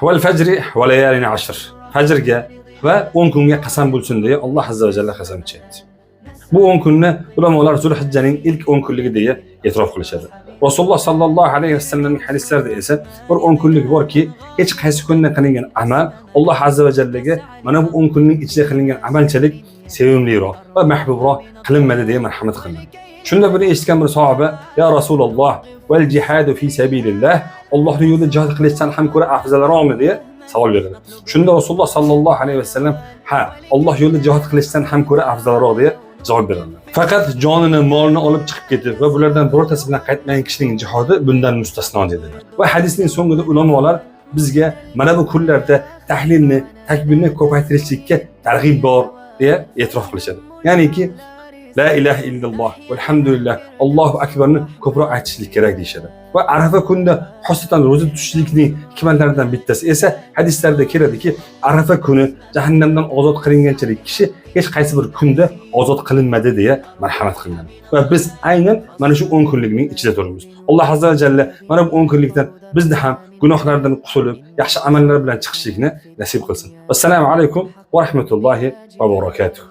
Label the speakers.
Speaker 1: vel fecri ve leyalin ashr. Fajrga va 10 kunga qasam bo'lsin deya Alloh azza va jalla qasam ichadi. Bu 10 kunni ulamolar Zulhijjaning ilk 10 kunligi deya e'tirof qilishadi. Rasululloh sallallohu alayhi vasallamning hadislarida esa bir 10 kunlik borki, hech qaysi kunda qilingan amal Alloh azza va jallaga mana bu 10 kunning ichida qilingan amalchalik sevimliroq va mahbubroq qilinmadi deya marhamat qilgan. Shunda buni eshitgan bir sahoba, "Ya Rasululloh, vel jihadu fi sabilillah, Allohning yo'lida jihad qilishdan ham ko'ra afzalroqmi?" deya savol berdi. Shunda Rasululloh sallallohu alayhi vasallam, "Ha, Alloh yo'lida jihad qilishdan ham ko'ra afzalroq" deya javob berdilar. Faqat jonini, molini olib chiqib ketib va bulardan birortasi bilan qaytmagan kishining jihodi bundan mustasno dedilar. Va hadisning so'ngida ulamolar bizga mana bu kunlarda tahlilni, takbirni ko'paytirishlikka targ'ib bor deya e'tirof qilishadi. Ya'niki la ilaha illalloh valhamdulillah Allohu akbarni ko'proq aytishlik kerak deyshadi. Va Arafa kunida xosatan ro'za tutishlikning hikmatlaridan bittasi esa hadislarda keladiki, Arafa kuni jahannamdan ozod qilinganchalik kishi hech qaysi bir kunda ozod qilinmadi deya marhamat qilgan. Va biz aynan mana shu 10 kunlikning ichida turibmiz. Alloh azza va jalla mana bu 10 kunlikdan bizni ham gunohlardan qutulib, yaxshi amallar bilan chiqishlikni nasib qilsin. Assalomu alaykum va rahmatullohi va barakatuh.